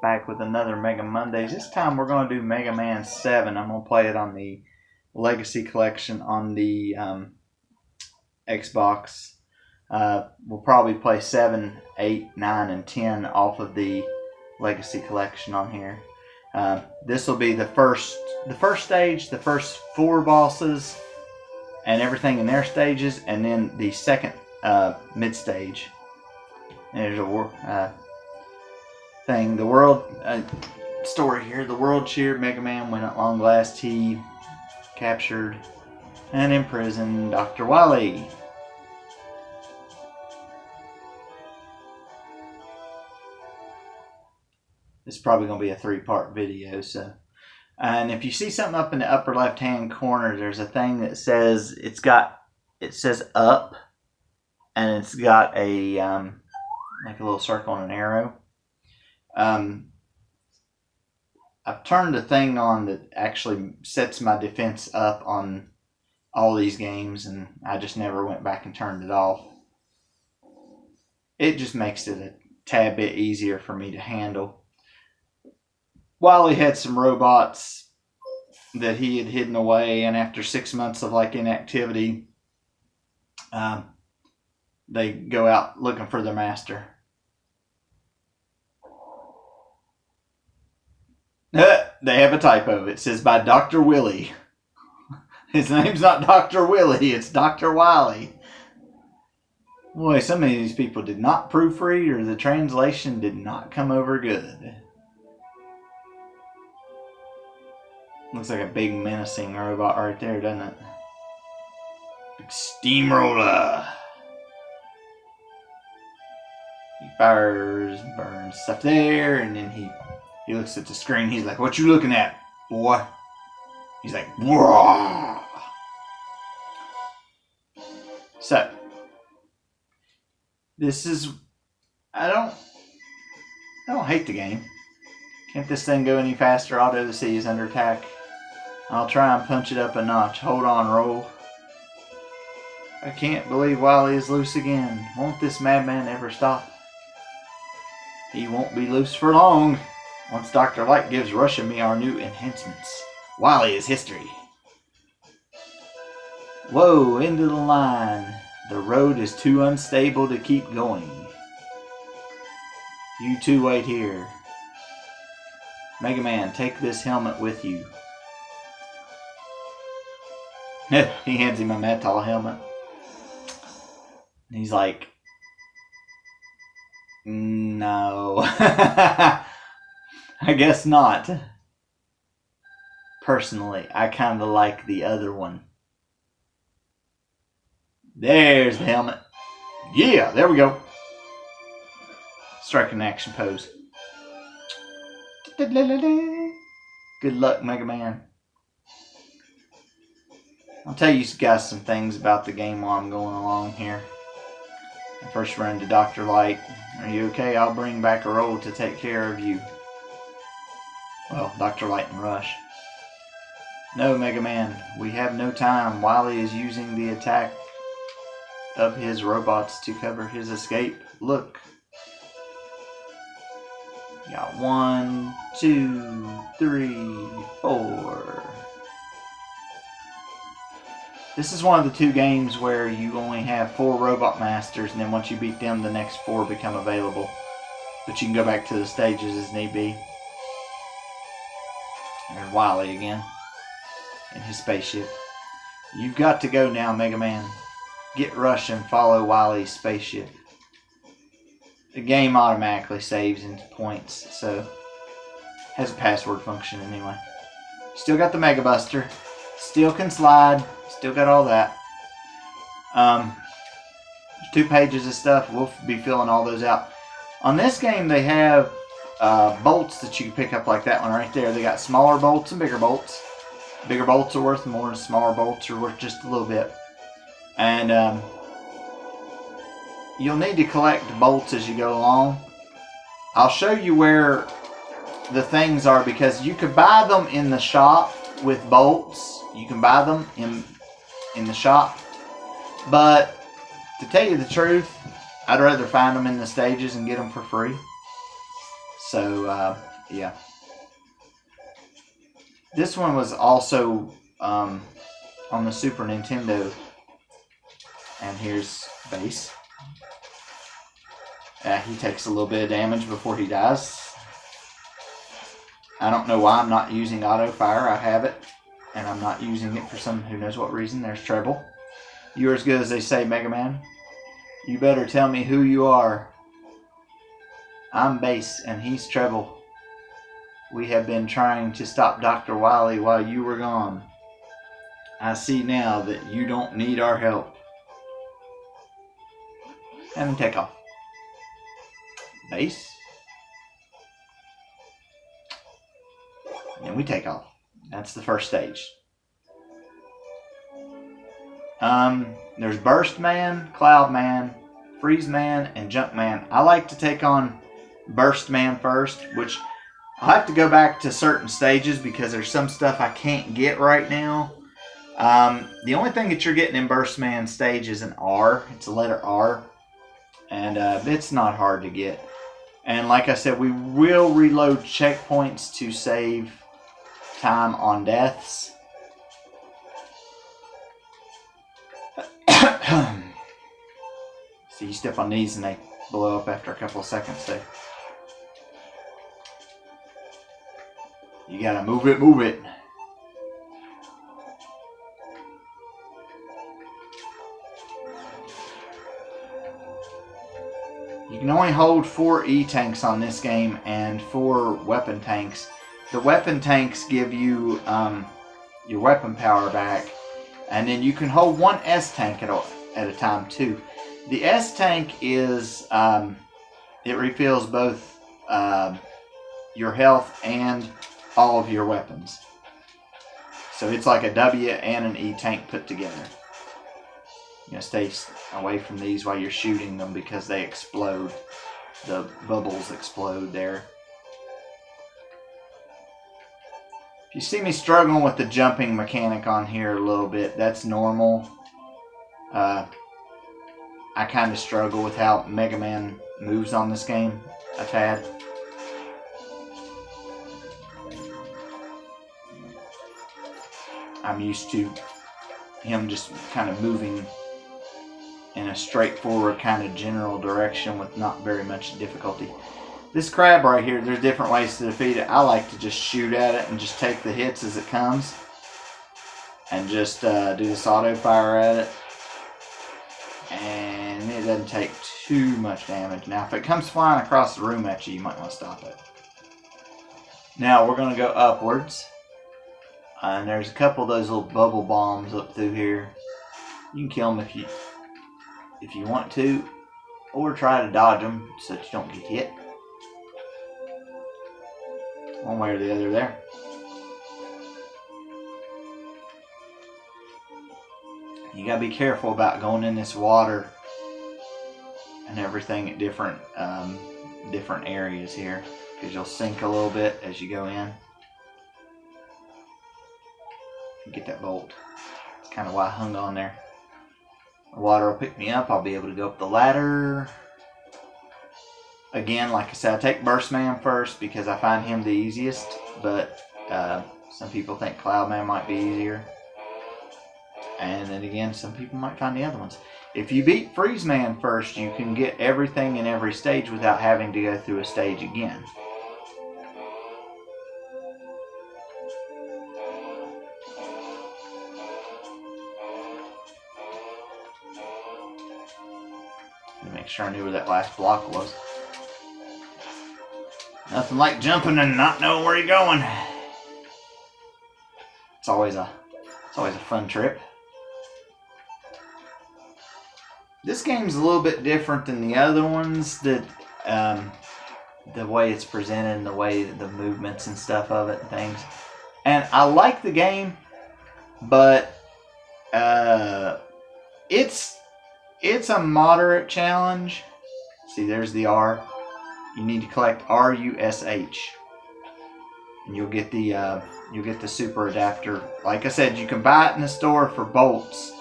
back with another Mega Mondays. This time we're going to do Mega Man 7. I'm going to play it on the Legacy Collection on the Xbox. We'll probably play 7, 8, 9, and 10 off of the Legacy Collection on here. This will be the first stage, the first 4 bosses, and everything in their stages, and then the second mid stage. There's a thing. The world story here. The world cheered Mega Man when at long last he captured and imprisoned Dr. Wily. This is probably going to be a 3-part video. And if you see something up in the upper left hand corner, there's a thing that says it says up, and it's got a like a little circle and an arrow. I've turned the thing on that actually sets my defense up on all these games, and I just never went back and turned it off. It just makes it a tad bit easier for me to handle. Wily had some robots that he had hidden away, and after 6 months of inactivity, they go out looking for their master. They have a typo. It says by Dr. Willie. His name's not Dr. Willie, it's Dr. Wily. Boy, some of these people did not proofread, or the translation did not come over good. Looks like a big menacing robot right there, doesn't it? Big steamroller. He fires, burns stuff there, and then he looks at the screen. He's like, "What you looking at, boy?" He's like, "Whoa." So, this is, I don't hate the game. Can't this thing go any faster? Auto the Sea is under attack. I'll try and punch it up a notch. Hold on, roll. I can't believe Wily is loose again. Won't this madman ever stop? He won't be loose for long. Once Dr. Light gives Rush and me our new enhancements, Wily is history. Whoa, into the line. The road is too unstable to keep going. You two wait here. Mega Man, take this helmet with you. He hands him a metal helmet. And he's like, "No." I guess not. Personally, I kind of like the other one. There's the helmet. Yeah, there we go. Striking action pose. Good luck, Mega Man. I'll tell you guys some things about the game while I'm going along here. I first run to Dr. Light. "Are you okay? I'll bring back a roll to take care of you." Well, Dr. Light and Rush. "No, Mega Man, we have no time. Wily is using the attack of his robots to cover his escape. Look." Got 1, 2, 3, 4. This is one of the 2 games where you only have 4 robot masters, and then once you beat them, the next 4 become available. But you can go back to the stages as need be. There's Wily again in his spaceship. You've got to go now, Mega Man. Get Rush and follow Wily's spaceship. The game automatically saves into points, so has a password function anyway. Still got the Mega Buster. Still can slide. Still got all that. There's 2 pages of stuff. We'll be filling all those out. On this game, they have bolts that you can pick up like that one right there. They got smaller bolts and bigger bolts. Bigger bolts are worth more, and smaller bolts are worth just a little bit. And you'll need to collect bolts as you go along. I'll show you where the things are, because you could buy them in the shop with bolts. You can buy them in the shop. But to tell you the truth, I'd rather find them in the stages and get them for free. So Yeah. This one was also on the Super Nintendo. And here's Base. He takes a little bit of damage before he dies. I don't know why I'm not using auto fire. I have it, and I'm not using it for some who knows what reason. There's Treble. You're as good as they say, Mega Man. You better tell me who you are. I'm Base, and he's Treble. We have been trying to stop Dr. Wily while you were gone. I see now that you don't need our help. And then take off. Base. And we take off. That's the first stage. There's Burst Man, Cloud Man, Freeze Man, and Junk Man. I like to take on Burst Man first, which I'll have to go back to certain stages because there's some stuff I can't get right now. The only thing that you're getting in Burst Man stage is an R. It's a letter R. And it's not hard to get. And like I said, we will reload checkpoints to save time on deaths. So you step on these and they blow up after a couple of seconds there. You gotta move it, move it. You can only hold 4 E-tanks on this game and 4 weapon tanks. The weapon tanks give you your weapon power back, and then you can hold 1 S-tank at a time too. The S-tank is, it refills both your health and all of your weapons. So it's like a W and an E-tank put together. You know, stay away from these while you're shooting them because they explode. The bubbles explode there. If you see me struggling with the jumping mechanic on here a little bit, that's normal. I kind of struggle with how Mega Man moves on this game a tad. I'm used to him just kind of moving in a straightforward kind of general direction with not very much difficulty. This crab right here, there's different ways to defeat it. I like to just shoot at it and just take the hits as it comes. And just do this auto fire at it. And it doesn't take too much damage. Now if it comes flying across the room at you, you might want to stop it. Now we're going to go upwards. And there's a couple of those little bubble bombs up through here. You can kill them if you want to, or try to dodge them so that you don't get hit. One way or the other there. You gotta be careful about going in this water and everything at different areas here, because you'll sink a little bit as you go in. Get that bolt. That's kind of why I hung on there. The water will pick me up. I'll be able to go up the ladder. Again, like I said, I take Burst Man first because I find him the easiest, but some people think Cloud Man might be easier. And then again, some people might find the other ones. If you beat Freeze Man first, you can get everything in every stage without having to go through a stage again. Make sure I knew where that last block was. Nothing like jumping and not knowing where you're going. It's always a fun trip. This game's a little bit different than the other ones. That the way it's presented and the way the movements and stuff of it and things. And I like the game, but it's a moderate challenge. See, there's the R. You need to collect RUSH, and you'll get the super adapter. Like I said, you can buy it in the store for bolts,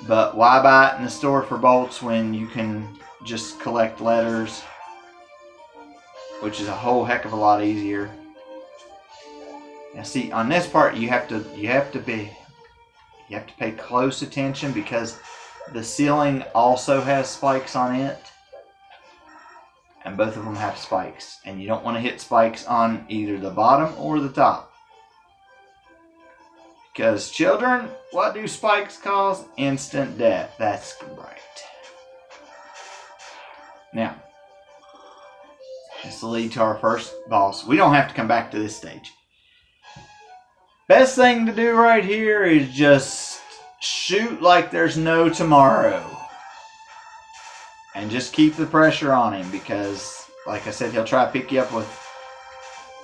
but why buy it in the store for bolts when you can just collect letters which is a whole heck of a lot easier. Now see, on this part you have to pay close attention because the ceiling also has spikes on it. And both of them have spikes. And you don't want to hit spikes on either the bottom or the top. Because children, what do spikes cause? Instant death. That's right. Now, this will lead to our first boss. We don't have to come back to this stage. Best thing to do right here is just shoot like there's no tomorrow. And just keep the pressure on him because, like I said, he'll try to pick you up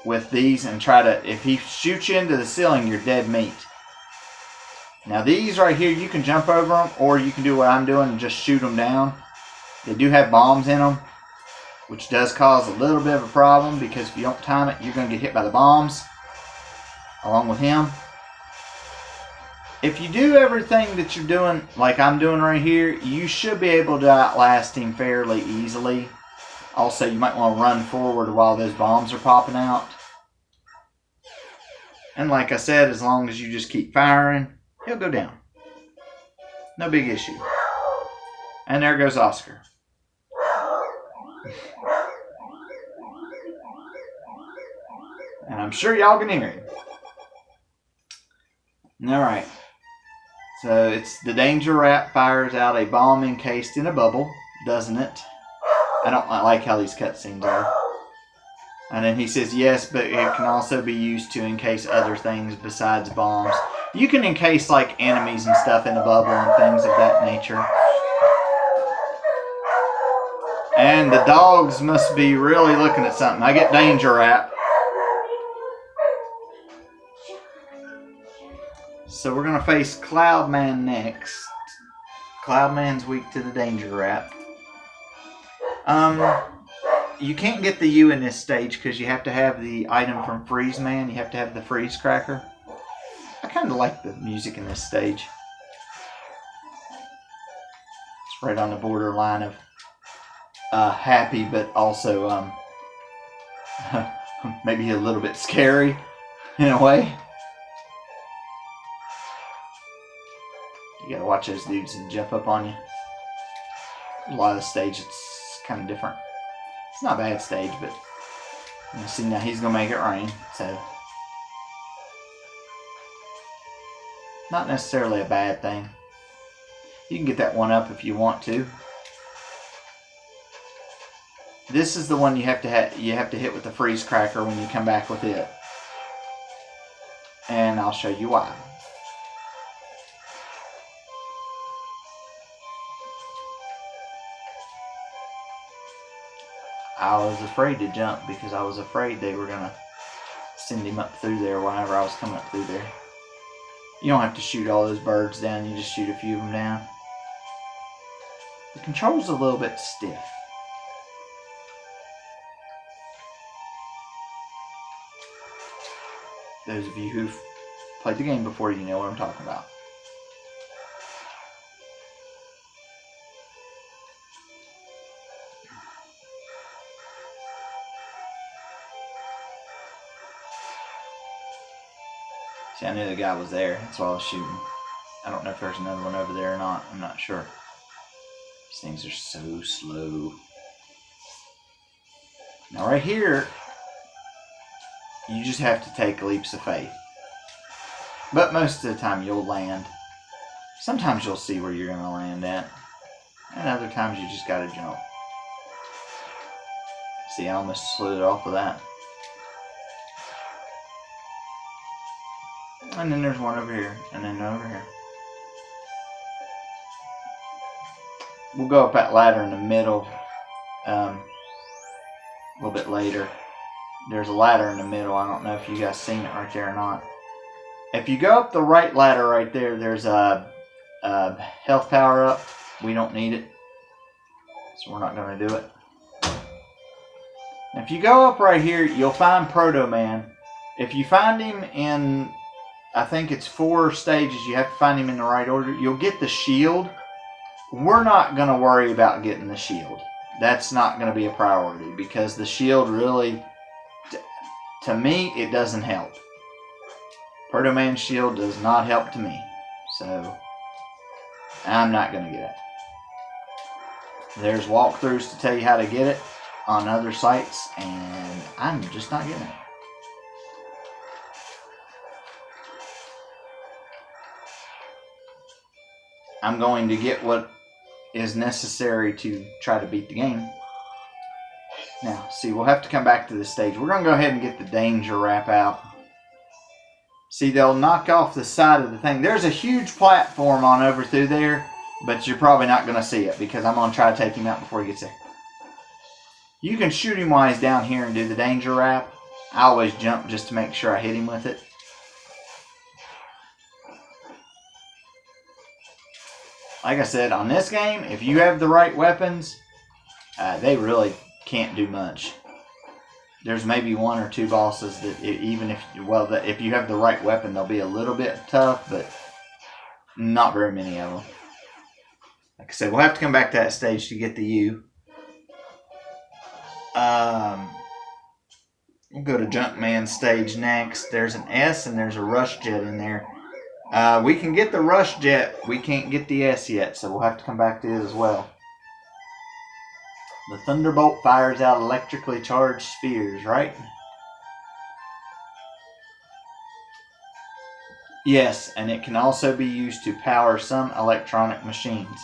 with these and try to, if he shoots you into the ceiling, you're dead meat. Now these right here, you can jump over them or you can do what I'm doing and just shoot them down. They do have bombs in them, which does cause a little bit of a problem because if you don't time it, you're going to get hit by the bombs along with him. If you do everything that you're doing, like I'm doing right here, you should be able to outlast him fairly easily. Also, you might want to run forward while those bombs are popping out. And like I said, as long as you just keep firing, he'll go down. No big issue. And there goes Oscar. And I'm sure y'all can hear him. Alright. So it's the Danger Rat fires out a bomb encased in a bubble, doesn't it? I don't like how these cutscenes are. And then he says, yes, but it can also be used to encase other things besides bombs. You can encase like enemies and stuff in a bubble and things of that nature. And the dogs must be really looking at something. I get Danger Rat. So we're going to face Cloudman next. Cloudman's weak to the Danger Rat. You can't get the U in this stage because you have to have the item from Freeze Man. You have to have the Freeze Cracker. I kind of like the music in this stage. It's right on the borderline of happy, but also maybe a little bit scary in a way. You gotta watch those dudes and jump up on you. A lot of the stage, it's kind of different. It's not a bad stage, but you see now he's gonna make it rain, so not necessarily a bad thing. You can get that one up if you want to. This is the one you have to hit with the Freeze Cracker when you come back with it, and I'll show you why. I was afraid to jump because I was afraid they were going to send him up through there whenever I was coming up through there. You don't have to shoot all those birds down, you just shoot a few of them down. The control's a little bit stiff. Those of you who've played the game before, you know what I'm talking about. See, I knew the guy was there, that's why I was shooting. I don't know if there's another one over there or not, I'm not sure. These things are so slow. Now right here, you just have to take leaps of faith. But most of the time you'll land. Sometimes you'll see where you're going to land at. And other times you just got to jump. See, I almost slid it off of that. And then there's one over here, and then over here. We'll go up that ladder in the middle a little bit later. There's a ladder in the middle. I don't know if you guys seen it right there or not. If you go up the right ladder right there, there's a health power up. We don't need it, so we're not going to do it. If you go up right here, you'll find Proto Man. If you find him in, I think it's 4 stages, you have to find him in the right order. You'll get the shield. We're not going to worry about getting the shield. that's not going to be a priority because the shield really, to me, it doesn't help. Proto-Man shield does not help to me. So, I'm not going to get it. There's walkthroughs to tell you how to get it on other sites, and I'm just not getting it. I'm going to get what is necessary to try to beat the game. Now, see, we'll have to come back to this stage. We're going to go ahead and get the danger wrap out. See, they'll knock off the side of the thing. There's a huge platform on over through there, but you're probably not going to see it because I'm going to try to take him out before he gets there. You can shoot him while he's down here and do the danger wrap. I always jump just to make sure I hit him with it. Like I said, on this game, if you have the right weapons, they really can't do much. There's maybe one or two bosses that even if you have the right weapon, they'll be a little bit tough, but not very many of them. Like I said, we'll have to come back to that stage to get the U. We'll go to Junkman stage next. There's an S and there's a rush jet in there. We can get the rush jet. We can't get the S yet, so we'll have to come back to it as well. The Thunderbolt fires out electrically charged spheres, right? Yes, and it can also be used to power some electronic machines.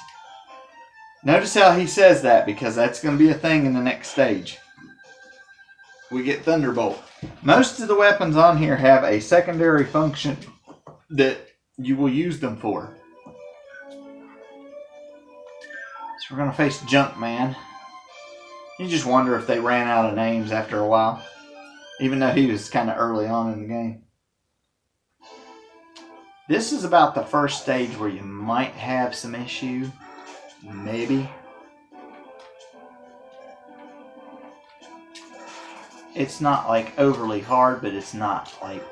Notice how he says that, because that's going to be a thing in the next stage. We get Thunderbolt. Most of the weapons on here have a secondary function that you will use them for. So we're going to face Junkman. You just wonder if they ran out of names after a while, even though he was kind of early on in the game. This is about the first stage where you might have some issue. Maybe. It's not like overly hard, but it's not like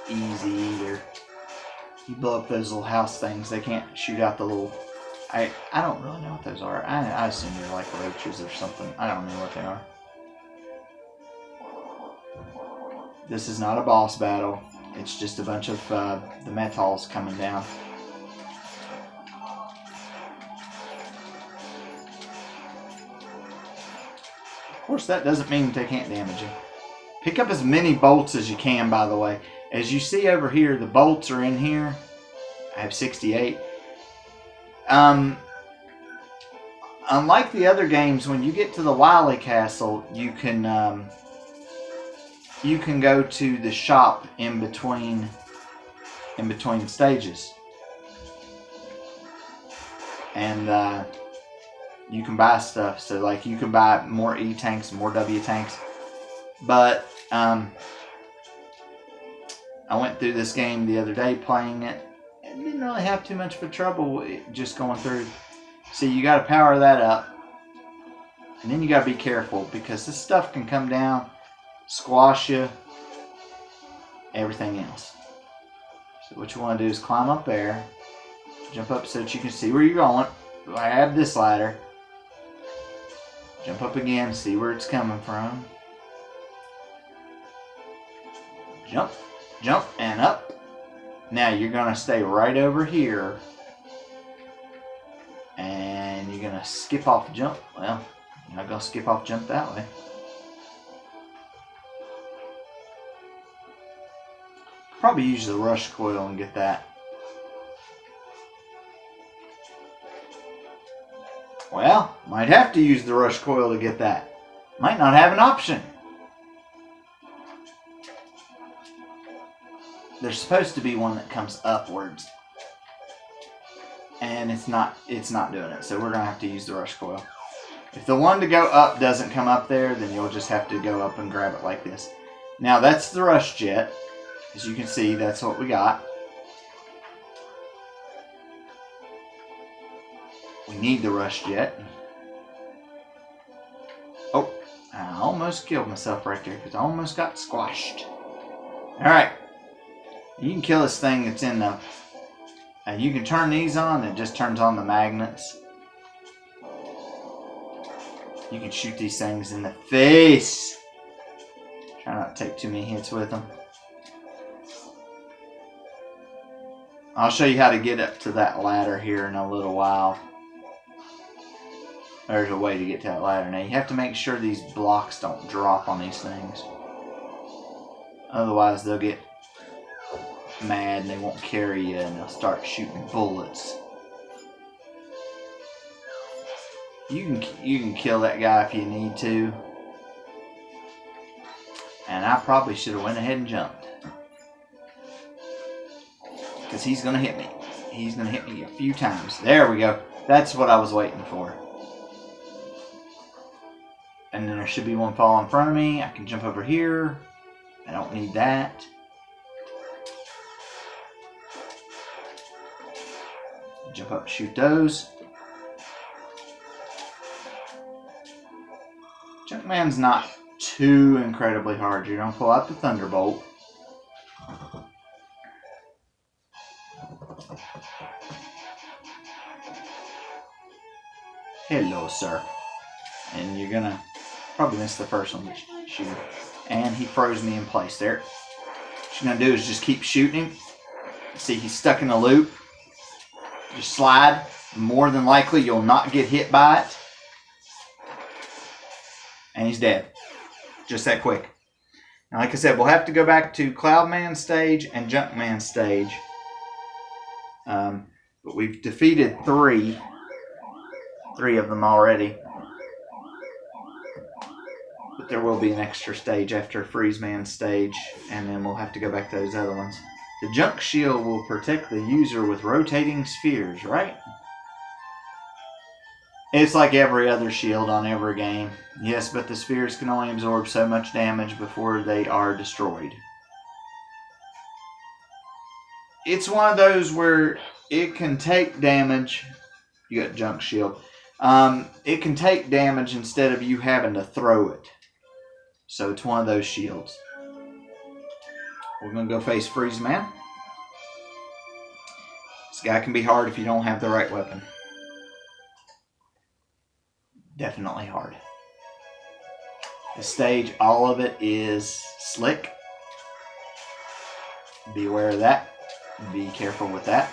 easy either. You blow up those little house things, they can't shoot out the little... I don't really know what those are. I assume they're like roaches or something. I don't know what they are. This is not a boss battle. It's just a bunch of the metals coming down. Of course, that doesn't mean they can't damage you. Pick up as many bolts as you can, by the way. As you see over here, the bolts are in here. I have 68. Unlike the other games, when you get to the Wily Castle, you can go to the shop in between stages, and you can buy stuff. So, like, you can buy more E tanks, more W tanks. But I went through this game the other day playing it. Didn't really have too much of trouble just going through. See, you got to power that up, and then you got to be careful because this stuff can come down, squash you, everything else. So what you want to do is climb up there, jump up so that you can see where you're going. I have this ladder. Jump up again, see where it's coming from. Jump, jump, and up. Now you're going to stay right over here. And you're going to skip off jump. Well, you're not going to skip off jump that way. Probably use the rush coil and get that. Well, might have to use the rush coil to get that. Might not have an option. There's supposed to be one that comes upwards. And it's not doing it. So we're going to have to use the rush coil. If the one to go up doesn't come up there, then you'll just have to go up and grab it like this. Now that's the rush jet. As you can see, that's what we got. We need the rush jet. Oh, I almost killed myself right there because I almost got squashed. Alright. You can kill this thing that's in the... you can turn these on, it just turns on the magnets. You can shoot these things in the face. Try not to take too many hits with them. I'll show you how to get up to that ladder here in a little while. There's a way to get to that ladder. Now you have to make sure these blocks don't drop on these things. Otherwise they'll get mad and they won't carry you and they'll start shooting bullets. You can kill that guy if you need to. And I probably should have went ahead and jumped. Because he's going to hit me. He's going to hit me a few times. There we go. That's what I was waiting for. And then there should be one fall in front of me. I can jump over here. I don't need that. Jump up and shoot those. Junkman's not too incredibly hard. You're going to pull out the Thunderbolt. Hello, sir. And you're going to probably miss the first one. Shoot. And he froze me in place there. What you're going to do is just keep shooting him. See, he's stuck in a loop. Just slide. More than likely, you'll not get hit by it. And he's dead. Just that quick. Now, like I said, we'll have to go back to Cloudman stage and Junkman stage. But we've defeated three of them already. But there will be an extra stage after Freeze Man stage, and then we'll have to go back to those other ones. The Junk Shield will protect the user with rotating spheres, right? It's like every other shield on every game. Yes, but the spheres can only absorb so much damage before they are destroyed. It's one of those where it can take damage. You got Junk Shield. It can take damage instead of you having to throw it. So it's one of those shields. We're going to go face Freeze Man. This guy can be hard if you don't have the right weapon. Definitely hard. The stage, all of it is slick. Be aware of that. Be careful with that.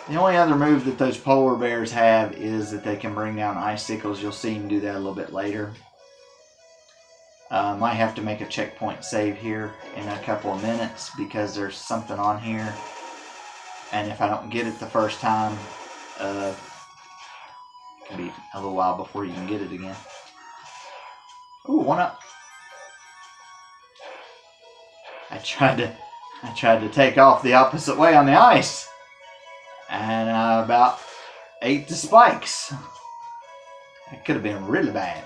The only other move that those polar bears have is that they can bring down icicles. You'll see them do that a little bit later. Might have to make a checkpoint save here in a couple of minutes because there's something on here. And if I don't get it the first time, it can be a little while before you can get it again. Ooh, one up. I tried to take off the opposite way on the ice. And I about ate the spikes. That could have been really bad.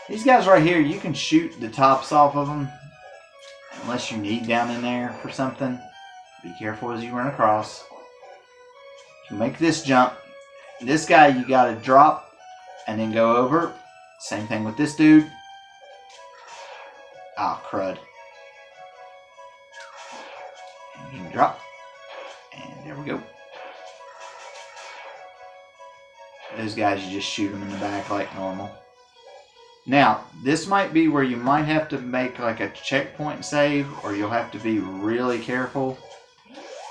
These guys right here, you can shoot the tops off of them. Unless you need down in there for something. Be careful as you run across. You make this jump. This guy you gotta drop and then go over. Same thing with this dude. Ah, crud. And you can drop. And there we go. Those guys, you just shoot them in the back like normal. Now, this might be where you might have to make like a checkpoint save, or you'll have to be really careful.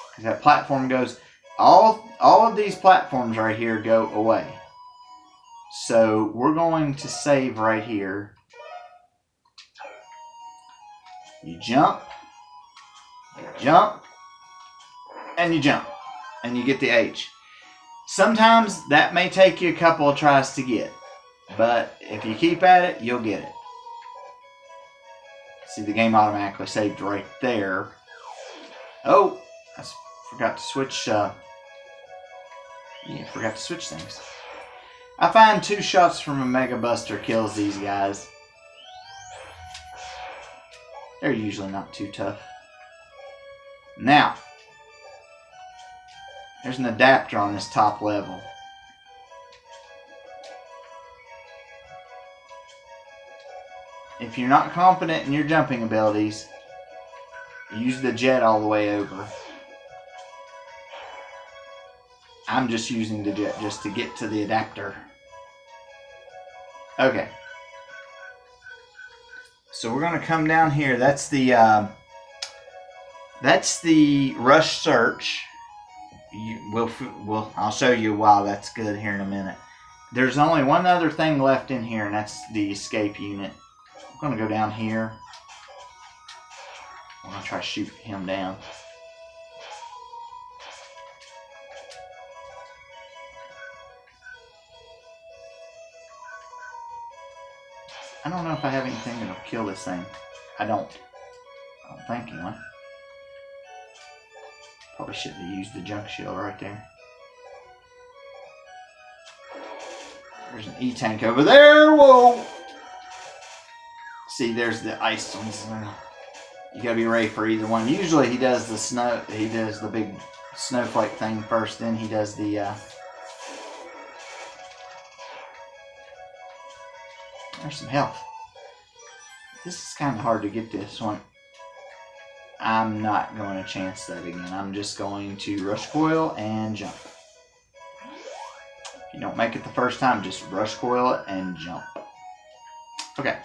Because that platform goes... All of these platforms right here go away. So we're going to save right here. You jump, and you jump, and you get the H. Sometimes that may take you a couple of tries to get, but if you keep at it, you'll get it. See, the game automatically saved right there. Oh, I forgot to switch. Forgot to switch things. I find 2 shots from a Mega Buster kills these guys. They're usually not too tough. Now, there's an adapter on this top level. If you're not confident in your jumping abilities, use the jet all the way over. I'm just using the jet just to get to the adapter. Okay. So we're going to come down here. That's the rush search. I'll show you why that's good here in a minute. There's only one other thing left in here, and that's the escape unit. I'm going to go down here. I'm going to try to shoot him down. I don't know if I have anything that'll kill this thing. I don't think anyway. Probably shouldn't have used the junk shield right there. There's an E-tank over there. Whoa! See, there's the ice ones. You gotta be ready for either one. Usually he does the snow. He does the big snowflake thing first. Then he does the. There's some health. This is kind of hard to get this one. I'm not going to chance that again. I'm just going to rush coil and jump. If you don't make it the first time, just rush coil it and jump. Okay.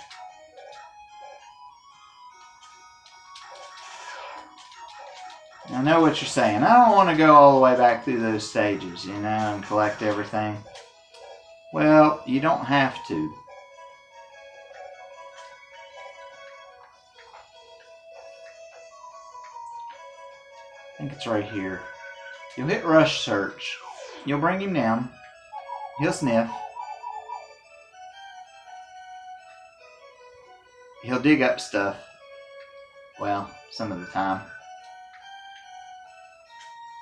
I know what you're saying. I don't want to go all the way back through those stages, you know, and collect everything. Well, you don't have to. I think it's right here. You'll hit rush search. You'll bring him down. He'll sniff. He'll dig up stuff. Well, some of the time.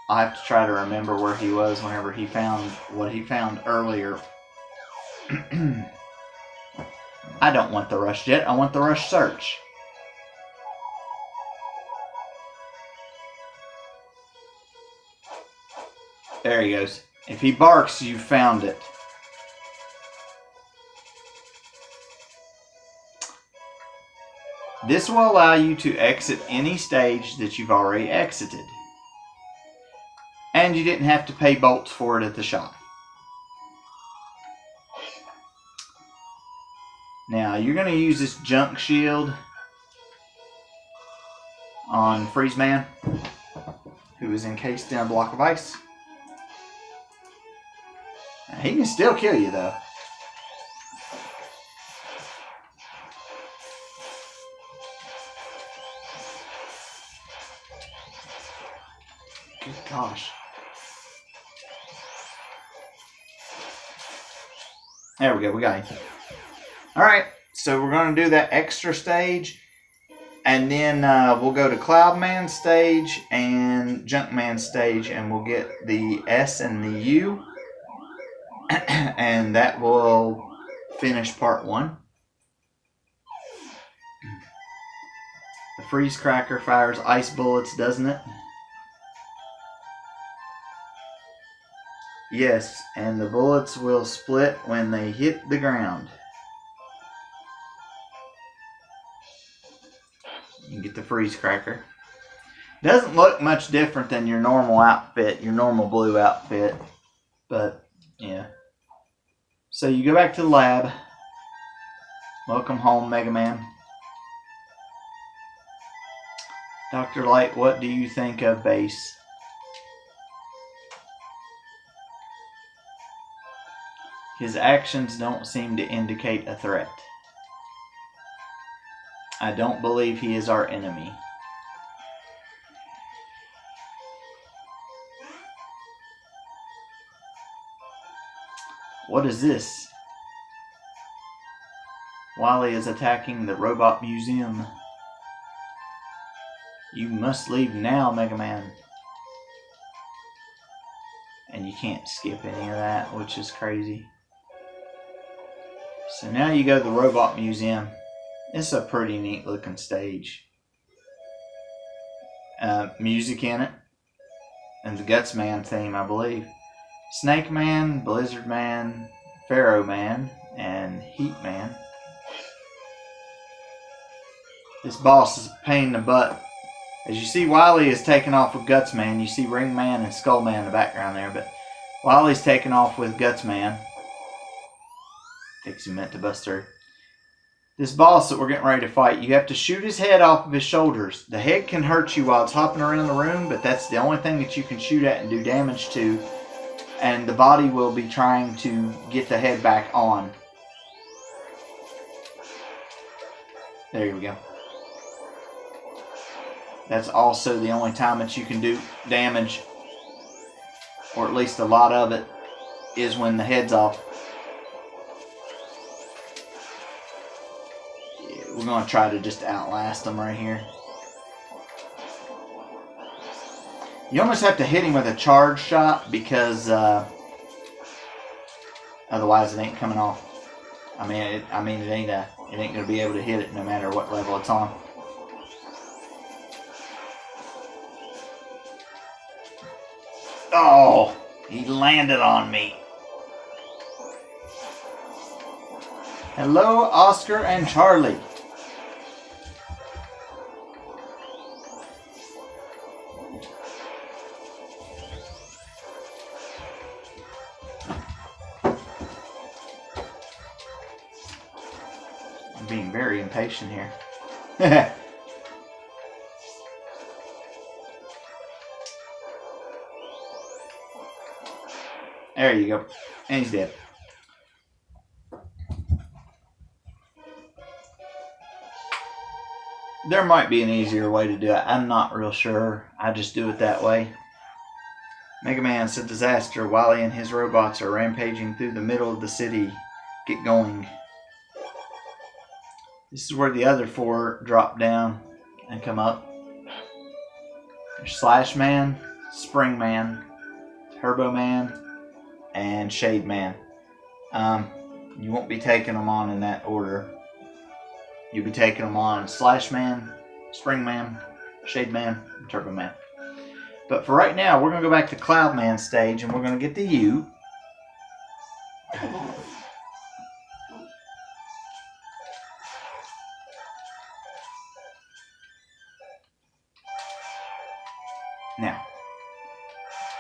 I'll have to try to remember where he was whenever he found what he found earlier. I don't want the rush jet. I want the rush search. There he goes. If he barks, you found it. This will allow you to exit any stage that you've already exited. And you didn't have to pay bolts for it at the shop. Now, you're going to use this junk shield on Freeze Man, who is encased in a block of ice. He can still kill you, though. Good gosh. There we go, we got him. Alright, so we're going to do that extra stage. And then we'll go to Cloudman stage and Junkman stage. And we'll get the S and the U. And that will finish part 1. The freeze cracker fires ice bullets, doesn't it? Yes, and the bullets will split when they hit the ground. You can get the freeze cracker. Doesn't look much different than your normal outfit, your normal blue outfit, but yeah. So you go back to the lab. Welcome home, Mega Man. Dr. Light, what do you think of Base? His actions don't seem to indicate a threat. I don't believe he is our enemy. What is this? Wily is attacking the robot museum. You must leave now, Mega Man. And you can't skip any of that, which is crazy. So now you go to the robot museum. It's a pretty neat looking stage. Music in it. And the Guts Man theme, I believe. Snake Man, Blizzard Man, Pharaoh Man, and Heat Man. This boss is a pain in the butt. As you see, Wily is taking off with Guts Man. You see Ring Man and Skull Man in the background there, but Wally's taking off with Gutsman. Thinks he meant to bust through. This boss that we're getting ready to fight, you have to shoot his head off of his shoulders. The head can hurt you while it's hopping around the room, but that's the only thing that you can shoot at and do damage to. And the body will be trying to get the head back on. There we go. That's also the only time that you can do damage, or at least a lot of it, is when the head's off. We're going to try to just outlast them right here. You almost have to hit him with a charge shot because otherwise it ain't coming off. It ain't going to be able to hit it no matter what level it's on. Oh, he landed on me. Hello, Oscar and Charlie. I'm being very impatient here. There you go. And he's dead. There might be an easier way to do it. I'm not real sure. I just do it that way. Mega Man said disaster. Wily and his robots are rampaging through the middle of the city. Get going. This is where the other four drop down and come up. There's Slash Man, Spring Man, Turbo Man, and Shade Man. You won't be taking them on in that order. You'll be taking them on Slash Man, Spring Man, Shade Man, and Turbo Man. But for right now, we're going to go back to Cloud Man stage and we're going to get the U. Now,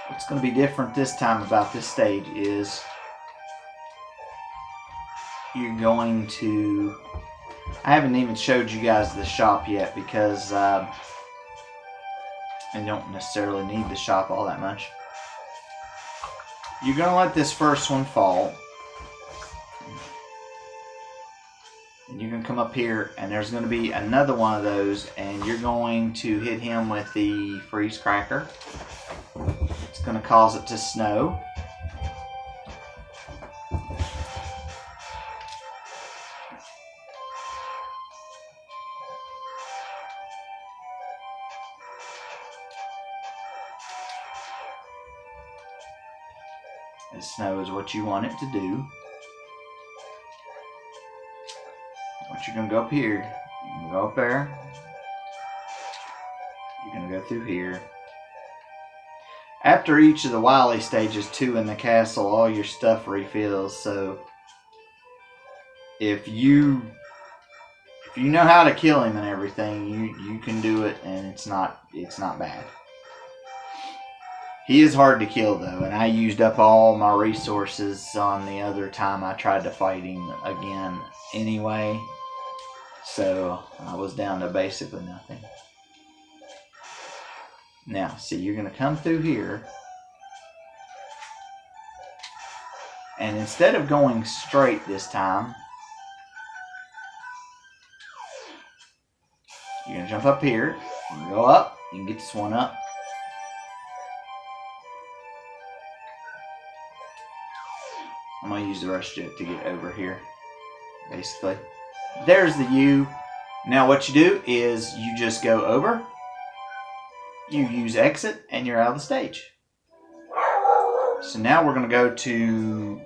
what's going to be different this time about this stage is you're going to... I haven't even showed you guys the shop yet because I don't necessarily need the shop all that much. You're going to let this first one fall. And you're going to come up here and there's going to be another one of those and you're going to hit him with the freeze cracker. It's going to cause it to snow. The snow is what you want it to do. Once you're going to go up here, you can go up there. You're going to go through here. After each of the Wily stages, 2 in the castle, all your stuff refills. So if you know how to kill him and everything, you can do it, and it's not bad. He is hard to kill though, and I used up all my resources on the other time I tried to fight him again anyway. So I was down to basically nothing. Now, see, you're going to come through here. And instead of going straight this time, you're going to jump up here. You can go up. You can get this one up. I'm going to use the rush jet to get over here, basically. There's the U. Now what you do is you just go over, you use exit, and you're out of the stage. So now we're going to go to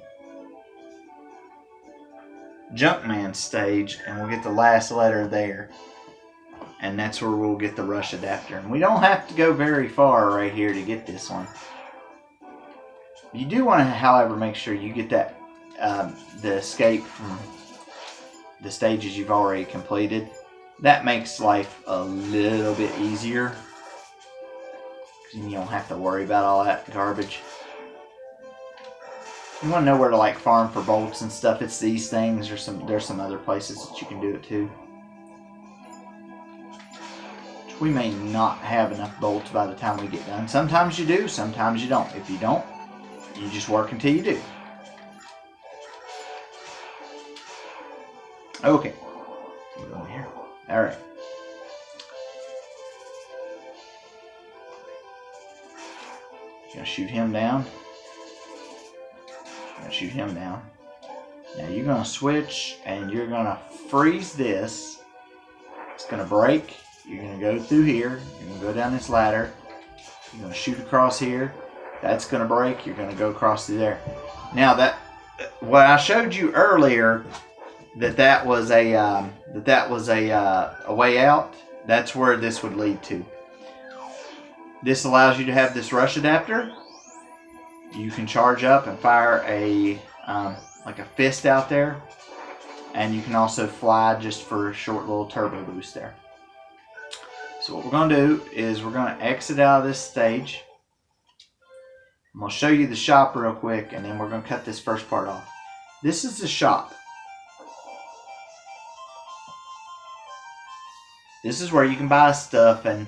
Junkman stage, and we'll get the last letter there. And that's where we'll get the rush adapter. And we don't have to go very far right here to get this one. You do want to, however, make sure you get that the escape from the stages you've already completed. That makes life a little bit easier, because you don't have to worry about all that garbage. you want to know where to like farm for bolts and stuff, it's these things, or there's some other places that you can do it too. We may not have enough bolts by the time we get done. Sometimes you do, sometimes you don't. If you don't, you just work until you do. Okay. Go over here. Alright. Gonna shoot him down. Gonna shoot him down. Now you're gonna switch and you're gonna freeze this. It's gonna break. You're gonna go through here. You're gonna go down this ladder. You're gonna shoot across here. That's gonna break. You're gonna go across through there. Now what I showed you earlier, that was a way out. That's where this would lead to. This allows you to have this rush adapter. You can charge up and fire a like a fist out there, and you can also fly just for a short little turbo boost there. So what we're going to do is we're going to exit out of this stage. I'm going to show you the shop real quick, and then we're going to cut this first part off. This is the shop. This is where you can buy stuff, and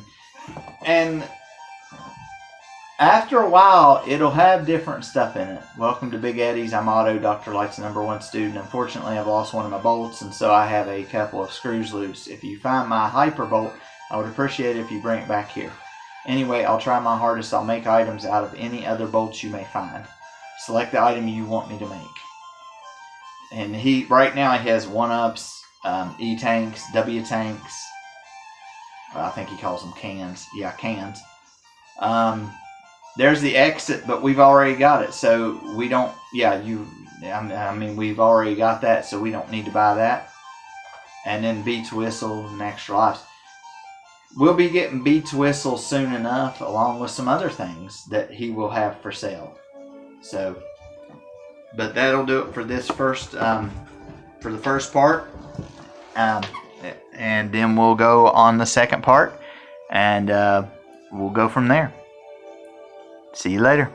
after a while, it'll have different stuff in it. Welcome to Big Eddie's. I'm Otto, Dr. Light's #1 student. Unfortunately, I've lost one of my bolts, and so I have a couple of screws loose. If you find my hyper bolt, I would appreciate it if you bring it back here. Anyway, I'll try my hardest. I'll make items out of any other bolts you may find. Select the item you want me to make. And right now he has 1-ups, E-tanks, W-tanks. Well, I think he calls them cans. Yeah, cans. There's the exit, but we've already got it, so we don't. Yeah, I mean, we've already got that, so we don't need to buy that. And then Beats Whistle and Extra Lives. We'll be getting Beats Whistle soon enough, along with some other things that he will have for sale. So, but that'll do it for this first, for the first part. And then we'll go on the second part, and we'll go from there. See you later.